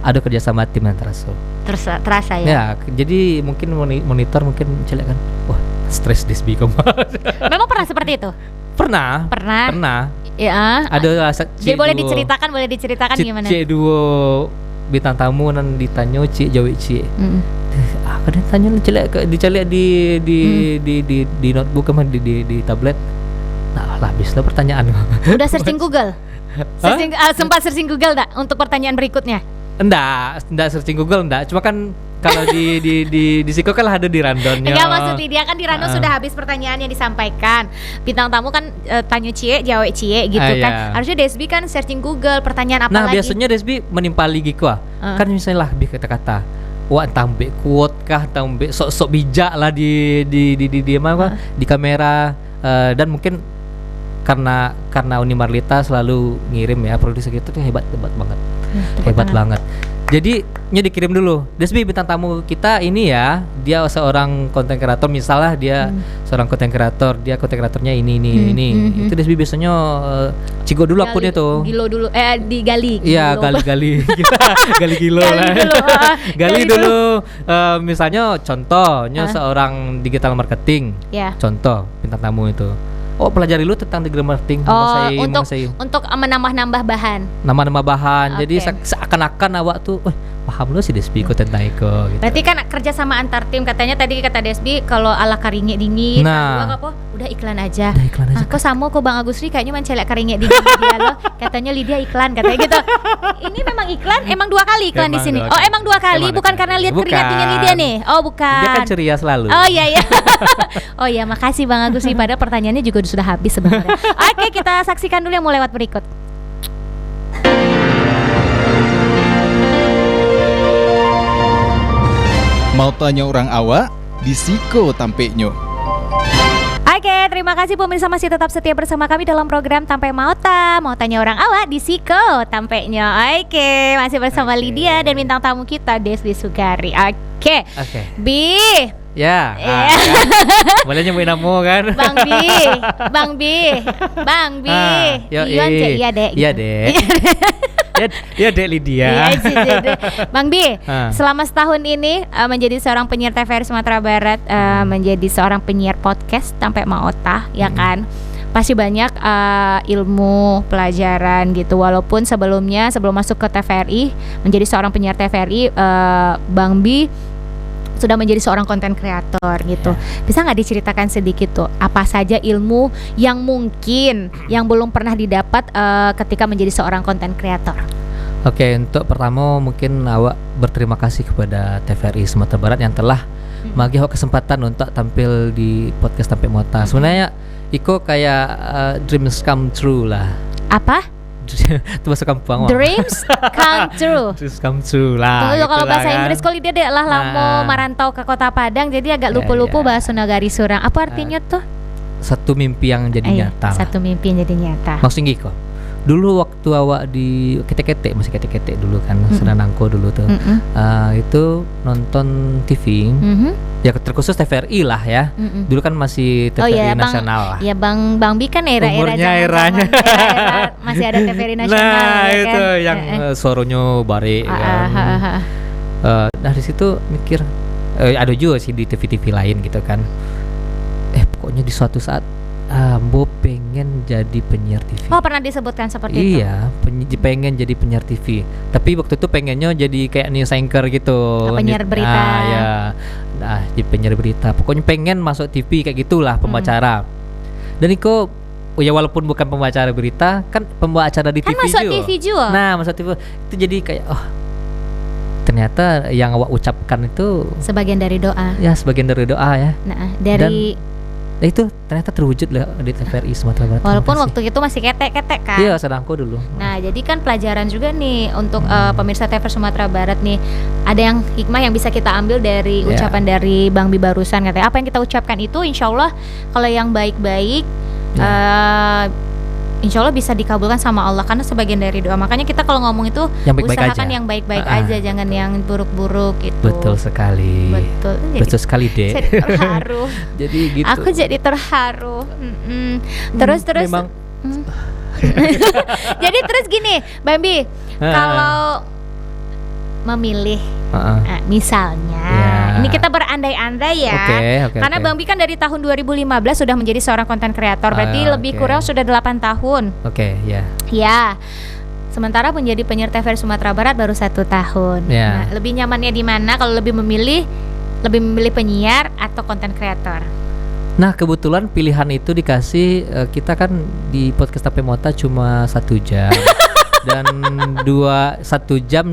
ada kerjasama tim yang terasa ya. Ya, jadi mungkin monitor mungkin celek kan. Wah, stres Desbi kamu. Memang pernah seperti itu? Pernah. Ya. Ada jadi boleh diceritakan gimana? Cik duo bintang tamu nan ditanya cik jawab cik. Kadang tanya dicelek di notebook sama di tablet. Nah, habislah pertanyaan. Udah searching Google? Sempat searching Google enggak untuk pertanyaan berikutnya? Enggak searching Google enggak. Cuma kan kalau di Siko kan ada di randonnya. Enggak, maksud dia kan di random sudah habis pertanyaan yang disampaikan. Bintang tamu kan tanya cie, jawab cie gitu kan. Iya. Harusnya Desbi kan searching Google pertanyaan apa Nah, lagi. biasanya Desbi menimpali gitu kan misalnya lah kata-kata. Wah, tambah kuat kah, tambah sok-sok bijak lah di apa di kamera dan mungkin karena Uni Marlita selalu ngirim ya produser gitu tuh hebat banget. Hebat banget. Jadi dikirim dulu. Desbi bintang tamu kita ini ya, dia seorang konten kreator, misalnya dia seorang konten kreator, dia konten kreatornya ini. Itu Desbi biasanya cigo dulu akunnya tuh. Gilo dulu digali. Iya, gali-gali. Gali gilo lah. Gali dulu. Misalnya contohnya seorang digital marketing. Ya. Contoh bintang tamu itu. Oh, pelajari lu tentang digital marketing. Untuk menambah bahan. Nama-nama bahan. Oke. Jadi seakan-akan awak tuh, paham lu sih Desbi tentang itu gitu. Berarti kan kerja sama antar tim, katanya tadi kata Desbi kalau ala karingnya dingin. Nah. Gua udah iklan aja. Udah iklan aja. Kok sama kok Bang Agusri kayaknya mencelek karingnya dingin dia loh. Katanya Lydia iklan katanya gitu. Ini memang iklan, emang 2 kali iklan di sini. Oh, emang 2 kali, bukan karena lihat keringatnya Lydia nih. Oh, bukan. Dia kan ceria selalu. Oh iya. Oh iya, makasih Bang Agusri. Padahal pertanyaannya juga sudah habis sebenarnya. Oke, kita saksikan dulu yang mau lewat berikut. Mau tanya orang awak, di Siko tampeknya. Oke, terima kasih pemirsa masih tetap setia bersama kami dalam program Tampe Mauta. Mau tanya orang awak di Siko tampeknya. Oke, masih bersama Lydia dan bintang tamu kita Desbi Sugari. Oke. Bi. Ya. Boleh nyebut nama kan? Bang Bi. Ion cek iya dek. Iya dek. Ya dek Lydia. Bang Bi, selama setahun ini menjadi seorang penyiar TVRI Sumatera Barat, menjadi seorang penyiar podcast Tampe Mauta, ya kan? Pasti banyak ilmu, pelajaran gitu. Walaupun sebelum masuk ke TVRI, menjadi seorang penyiar TVRI, Bang Bi sudah menjadi seorang konten kreator gitu. Bisa nggak diceritakan sedikit tuh apa saja ilmu yang mungkin yang belum pernah didapat ketika menjadi seorang konten kreator? Oke, untuk pertama mungkin awak berterima kasih kepada TVRI Sumatera Barat yang telah bagi awak kesempatan untuk tampil di podcast Tampe Mauta. Sebenarnya Iko kayak dreams come true lah. Apa? Itu bahasa kampung. Dreams come true. Dreams come true lah. Tunggu kalau bahasa kan. Inggris kalau dia lah lama merantau ke Kota Padang, jadi agak lupa-lupa bahasa Nagari Surang. Apa artinya tuh? Satu mimpi yang jadi nyata. Satu mimpi yang jadi nyata. Maksudnya Iko. Dulu waktu awak di ketek-ketek, masih ketek-ketek dulu kan, sedang nangko dulu tuh. Itu nonton TV. Ya terkhusus TVRI lah ya. Mm-mm. Dulu kan masih TVRI nasional lah. Ya Bang Bi kan era-era eranya. era masih ada TVRI nasional. Nah, ya itu kan? yang suaranya bare kan. Dari situ mikir ada juga sih di TV-TV lain gitu kan. Pokoknya di suatu saat Ambo pengen jadi penyiar TV. Oh, pernah disebutkan seperti itu? Iya, pengen jadi penyiar TV. Tapi waktu itu pengennya jadi kayak news anchor gitu. Penyiar berita. Jadi penyiar berita. Pokoknya pengen masuk TV kayak gitulah, pembacara. Dan Iko, ya walaupun bukan pembacara berita, kan pembawa acara di kan TV masuk juga. TV juga. Nah, masuk TV itu jadi kayak ternyata yang awak ucapkan itu sebagian dari doa. Ya, sebagian dari doa ya. Nah, dari itu ternyata terwujud lah di TVRI Sumatera Barat. Walaupun waktu itu masih ketek-ketek kan. Iya, sedangku dulu. Nah, jadi kan pelajaran juga nih untuk pemirsa TVRI Sumatera Barat nih. Ada yang hikmah yang bisa kita ambil dari ucapan dari Bang Bi barusan, katanya apa yang kita ucapkan itu insya Allah kalau yang baik-baik insya Allah bisa dikabulkan sama Allah karena sebagian dari doa. Makanya kita kalau ngomong itu yang baik-baik usahakan aja. yang baik-baik aja, jangan yang buruk-buruk gitu. Betul sekali. Betul sekali deh. Jadi terharu. Jadi gitu. Aku jadi terharu. Terus memang. Jadi terus gini, Bang Bi, kalau memilih misalnya ini kita berandai-andai ya. Karena Bang Bi kan dari tahun 2015 sudah menjadi seorang konten kreator. Berarti lebih kurang sudah 8 tahun. Ya. Sementara menjadi penyiar TVRI Sumatera Barat baru 1 tahun. Nah, lebih nyamannya di mana kalau lebih memilih penyiar atau konten kreator? Nah kebetulan pilihan itu dikasih kita kan di podcast Tape Mota cuma 1 jam dan 1 jam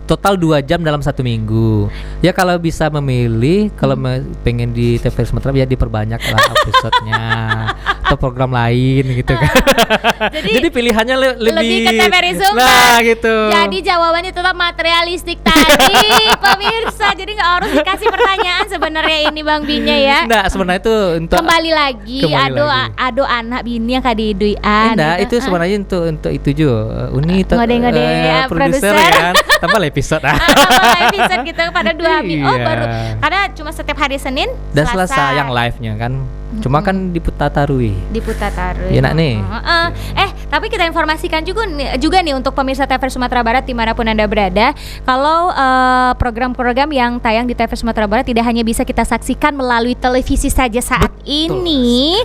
total 2 jam dalam 1 minggu. Ya kalau bisa memilih, kalau pengen di TVRI Sumatera ya diperbanyak lah episodenya atau program lain gitu kan. Jadi pilihannya lebih ke TVRI Sumatera. Nah gitu. Jadi jawabannya tetap materialistik tadi pemirsa. Jadi nggak harus dikasih pertanyaan sebenarnya ini Bang Binya ya. Enggak, sebenarnya itu untuk Kembali lagi ado anak bini yang kadiduan. enggak, itu sebenarnya untuk itu juga. Uni ngode-ngode ya, produser kan tambah episode tambah episode gitu pada 2 minggu. Oh Iya. baru karena cuma setiap hari Senin dan Selasa yang live-nya kan. Cuma kan diputar tarui. Diputar-tarui. Enak nih. Tapi kita informasikan juga nih untuk pemirsa TVRI Sumatera Barat dimanapun Anda berada, kalau program-program yang tayang di TVRI Sumatera Barat tidak hanya bisa kita saksikan melalui televisi saja saat ini.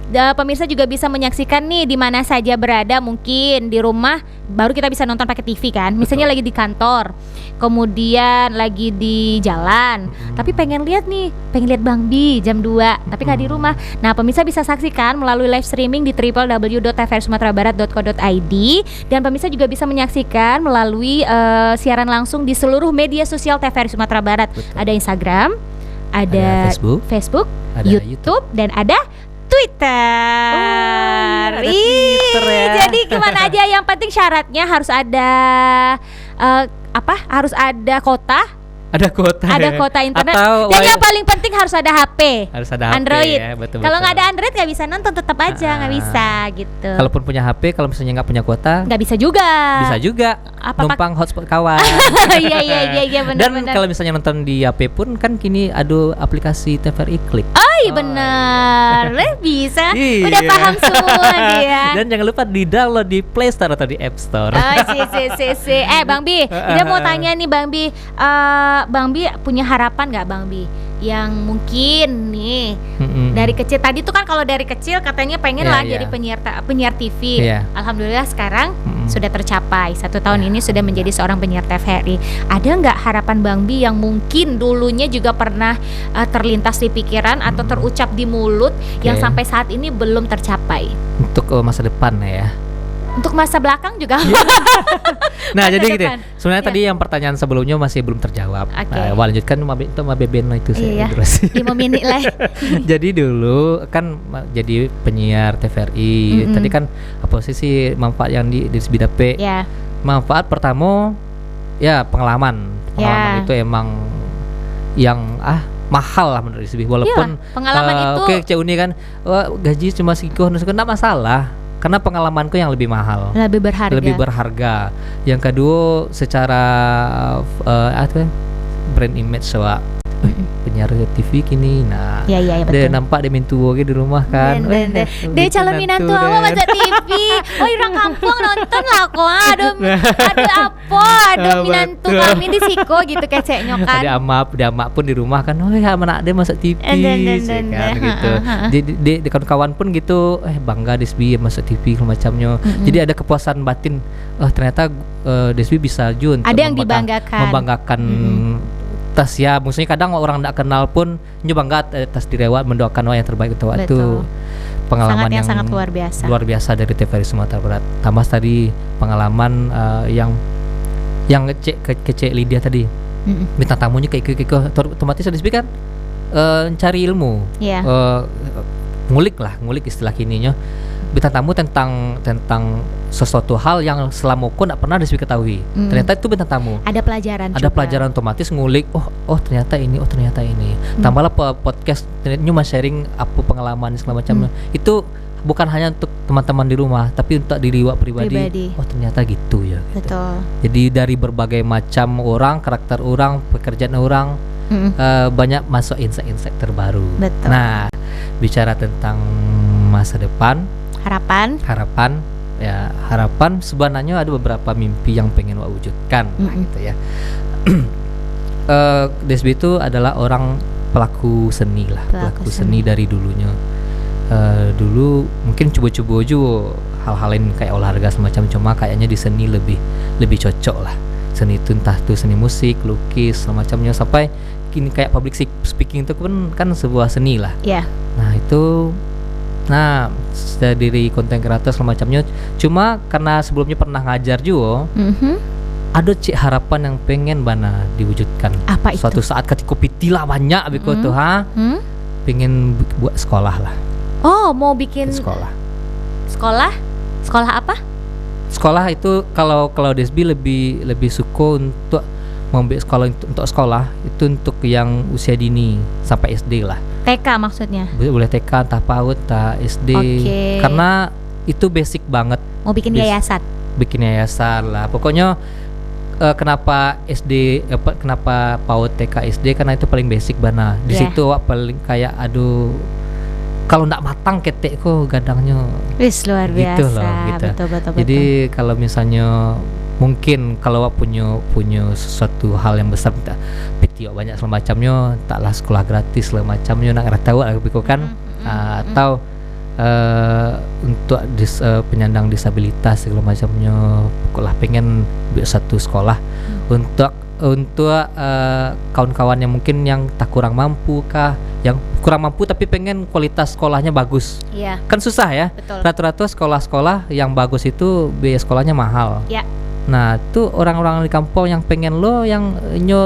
Pemirsa juga bisa menyaksikan nih di mana saja berada, mungkin di rumah baru kita bisa nonton pakai TV kan. Misalnya lagi di kantor, kemudian lagi di jalan, tapi pengen lihat Bang Bi jam 2, tapi nggak di rumah. Nah, pemirsa bisa saksikan melalui live streaming di www.tvri-sumaterabarat.co.id, dan pemirsa juga bisa menyaksikan melalui siaran langsung di seluruh media sosial TVRI Sumatera Barat. Betul. Ada Instagram, ada Facebook, ada YouTube, dan ada Twitter. Ada Twitter ya. Jadi gimana aja, yang penting syaratnya harus ada harus ada kota. Ada kuota internet. Atau Dan yang paling penting harus ada HP. harus ada HP Android. ya, betul. Kalau nggak ada Android nggak bisa nonton, tetap aja nggak bisa gitu. Kalaupun punya HP, kalau misalnya nggak punya kuota, Nggak bisa juga. bisa juga numpang hotspot kawan. Iya benar. Dan kalau misalnya nonton di HP pun kan kini ada aplikasi TVRI Klik. Iya benar. Bisa. Iya. Udah paham semua dia. Dan jangan lupa di download di Play Store atau di App Store. Si. Bang Bi, dia mau tanya nih Bang Bi. Bang Bi punya harapan nggak Bang Bi? Yang mungkin nih dari kecil, tadi tuh kan kalau dari kecil katanya pengen lah jadi penyiar TV. Alhamdulillah sekarang sudah tercapai. 1 tahun ini sudah menjadi seorang penyiar TVRI. Ada nggak harapan Bang Bi yang mungkin dulunya juga pernah terlintas di pikiran atau terucap di mulut yang sampai saat ini belum tercapai? Untuk masa depan ya. Untuk masa belakang juga. Nah, masa jadi gitu. depan. Sebenarnya tadi yang pertanyaan sebelumnya masih belum terjawab. Lanjutkan sama Beben itu saya durasi. 5 menit lah. Jadi dulu kan jadi penyiar TVRI. Tadi kan apa sih manfaat yang di SBDP? Ya. Manfaat pertama ya pengalaman itu emang yang mahal lah menurut SB. Walaupun pengalaman itu Cek Uni kan gaji cuma segitu, enggak masalah. Karena pengalamanku yang lebih mahal, lebih berharga. Yang kedua secara brand image soal penyiar TV kini. Nah, dia nampak dia mintu di rumah kan. Dia calon minantu awak masuk TV. Oh, orang kampung nonton lah kok. Aduh minantu kami di siko gitu keceknya kan. Dia amak pun di rumah kan. Oh ya, anak dia masuk TV kan gitu. Di kawan-kawan pun gitu, bangga Desbi masuk TV macamnya. Jadi ada kepuasan batin. Ternyata Desbi bisa juga untuk ada yang membanggakan. Tas ya, maksudnya kadang orang tidak kenal pun nyoba tas direwat mendoakan yang terbaik untuk itu pengalaman yang sangat luar biasa dari TVRI Sumatera Barat. Tambah tadi pengalaman yang kecek Lydia tadi, bintang tamunya kayak otomatis ada kan cari ilmu, ngulik istilah kininya. Bintang tamu tentang sesuatu hal yang selama aku tidak pernah diketahui. Ternyata itu bintang tamu. Ada pelajaran. Ada pelajaran otomatis ngulik. Oh ternyata ini. Tambahlah podcast cuma sharing apa pengalaman segala macamnya. Itu bukan hanya untuk teman-teman di rumah, tapi untuk diri awak pribadi. Oh ternyata gitu ya. Gitu. Betul. Jadi dari berbagai macam orang, karakter orang, pekerjaan orang, banyak masuk insight-insight terbaru. Betul. Nah, bicara tentang masa depan. Harapan sebenarnya ada beberapa mimpi yang pengen wak wujudkan gitu ya. Desbi itu adalah orang pelaku seni lah, pelaku seni dari dulunya. Dulu mungkin coba-coba juga hal-hal lain kayak olahraga semacam, cuma kayaknya di seni lebih cocok lah. Seni itu entah itu seni musik, lukis semacamnya, sampai ini kayak public speaking itu kan sebuah seni lah. Ya. Nah itu, dari konten kreator segala macamnya. Cuma karena sebelumnya pernah ngajar juga, ada harapan yang pengen bana diwujudkan. Apa itu? Suatu saat ketika pitilah banyak biko tuh pengen buat sekolah lah. Oh, mau bikin Sekolah apa? Sekolah itu kalau Desbi lebih suka untuk membuat sekolah untuk sekolah itu untuk yang usia dini sampai SD lah. TK maksudnya. Boleh TK, entah PAUD, entah SD. Oke. Karena itu basic banget. Mau bikin yayasan. Bikin yayasan lah. Pokoknya kenapa SD, kenapa PAUD, TK, SD, karena itu paling basic bana. Di situ paling kayak kalau ndak matang ketek kok gadangnya. Wis luar biasa. Gitu loh, gitu. Betul. Jadi kalau misalnya mungkin kalau punya sesuatu hal yang besar, piti banyak segala macamnya, taklah sekolah gratis segala macamnya, nak tahu lah biko kan, atau untuk penyandang disabilitas segala macamnya, pokoklah pengen buat satu sekolah untuk kawan-kawan yang mungkin yang tak kurang mampu kah, yang kurang mampu tapi pengen kualitas sekolahnya bagus. Iya. Kan susah ya. Betul. Rata-rata sekolah-sekolah yang bagus itu biaya sekolahnya mahal. Ya. Nah, itu orang-orang di kampung yang pengen yang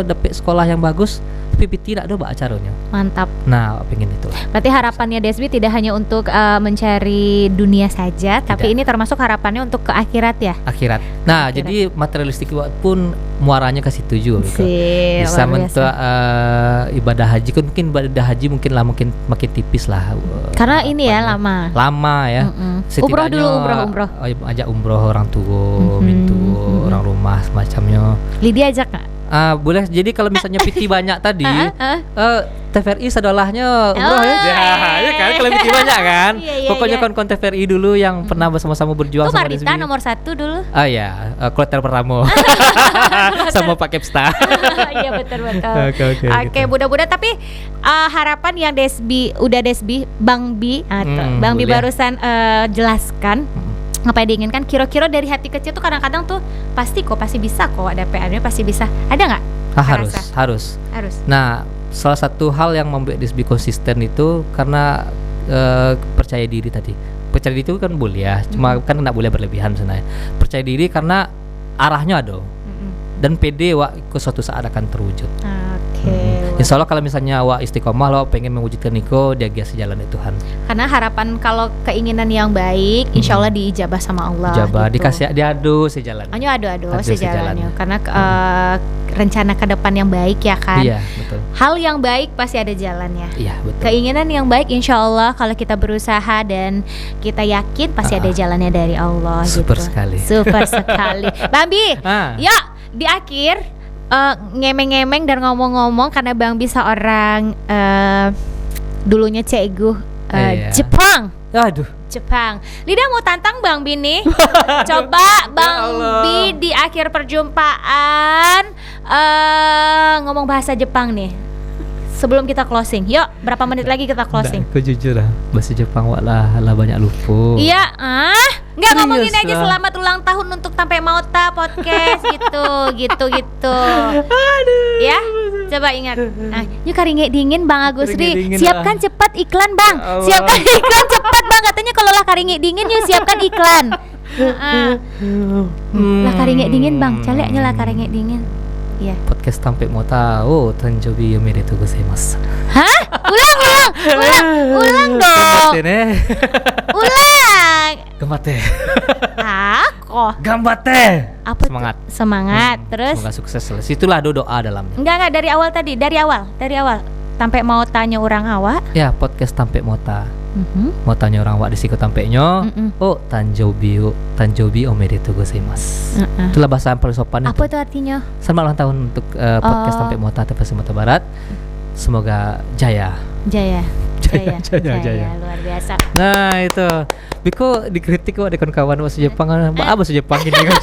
dapet sekolah yang bagus tapi tidak ada acaranya. Mantap. Nah, pengen itu. Berarti harapannya Desbi tidak hanya untuk mencari dunia saja, tapi ini termasuk harapannya untuk ke akhirat ya. Akhirat. Nah, jadi materialistik pun muaranya ke situ juga. Bisa mentok ibadah haji kan, mungkin ibadah haji mungkin makin tipis lah. Karena ini ya lama ya. Umroh dulu, umroh. Ajak umroh orang tua, mintu orang rumah semacamnya. Lydia ajak nggak? Boleh. Jadi kalau misalnya piti banyak tadi, TVRI sadolahnya umroh ya. Ya kan, kalau piti banyak kan. Pokoknya kon TVRI dulu yang pernah bersama-sama berjuang sama Desbi. Marita nomor 1 dulu. Kloter pertama. Sama Pak Kepsta. Iya betul. Oke, mudah-mudahan tapi harapan yang Desbi Bang Bi Bang Bi barusan jelaskan apa yang diinginkan, kira-kira dari hati kecil tuh kadang-kadang tuh pasti bisa kok, ada PR-nya pasti bisa. Ada nggak? Harus. Nah, salah satu hal yang membuat Desbi konsisten itu karena percaya diri tadi. Percaya diri itu kan boleh ya, cuma kan nggak boleh berlebihan sebenarnya. Percaya diri karena arahnya ada. Dan pede ke suatu saat akan terwujud. Insya Allah kalau misalnya istiqomah pengen mewujudkan niko, dia sejalan dengan Tuhan. Karena harapan kalau keinginan yang baik, insya Allah diijabah sama Allah. Ijabah, gitu. Dikasih diadu sejalan. Adu sejalannya. Karena rencana ke depan yang baik ya kan. Iya betul. Hal yang baik pasti ada jalannya. Iya betul. Keinginan yang baik, insya Allah kalau kita berusaha dan kita yakin pasti ada jalannya dari Allah. Super gitu. Super sekali. Bambi, yuk di akhir. Ngemeng-ngemeng dan ngomong-ngomong karena Bang Bi seorang dulunya cegu Jepang. Jepang. Lida mau tantang Bang Bi nih. Coba Bang Bi di akhir perjumpaan ngomong bahasa Jepang nih. Sebelum kita closing, yuk berapa menit lagi kita closing? Aku jujur lah, bahasa Jepang lah banyak lupa. Iya, nggak ngomongin aja selamat ulang tahun untuk Tampe Mauta podcast gitu. Aduh. Ya, coba ingat. Yuk karinge dingin Bang Agus Ri, siapkan cepat iklan Bang. Siapkan iklan cepat Bang, katanya kalau lah karinge dingin yuk siapkan iklan. Lah karinge dingin Bang, caleknya lah karinge dingin. Iya. Podcast Tampe Mauta, tanjobi omedetou gozaimasu. Hah? Ulang dong. Ulang. Gambatte. Kok? Gambatte. Apa? Semangat. Terus? Semoga sukses. Situlah doa dalamnya. Enggak dari awal tadi, dari awal. Tampe mau tanya orang awak. Ya, podcast Tampe Mauta. Mau tanya orang awak di siku tampeknya. Tanjobi omedetou gozaimasu. Itulah bahasa yang paling sopan. Apa itu artinya? Selamat ulang tahun untuk podcast Tampe Mauta TV Sumatera Barat. Semoga jaya. Jaya. Luar biasa. Nah itu, Biko dikritik kok ada kawan-kawan bahasa Jepang. Bahasa Jepang ini kan.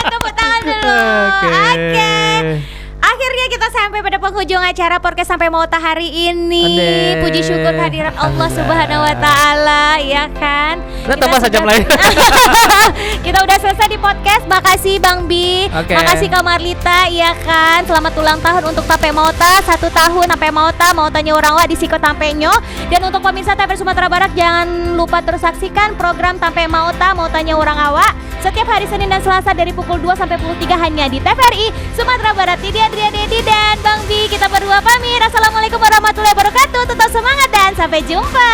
Tepuk tangan dulu. Oke. Akhirnya kita sampai pada penghujung acara podcast Sampai Mauta hari ini. Ande. Puji syukur kehadiran Allah Subhanahu wa taala, ya kan? Udah tambah sejam lagi. Kita udah selesai di podcast. Makasih Bang Bi. Oke. Makasih Kak Marlita, ya kan? Selamat ulang tahun untuk Tape Mauta. 1 tahun Tape Mauta, Mautanya orang wa di Siko Tampenyo. Dan untuk pemirsa TVRI Sumatera Barat, jangan lupa terus saksikan program Tape Mauta, Mautanya orang awak setiap hari Senin dan Selasa dari pukul 2 sampai pukul 3 hanya di TVRI Sumatera Barat. Didi Adria Dedi dan Bang Bi, kita berdua pamit. Assalamualaikum warahmatullahi wabarakatuh. Tetap semangat dan sampai jumpa.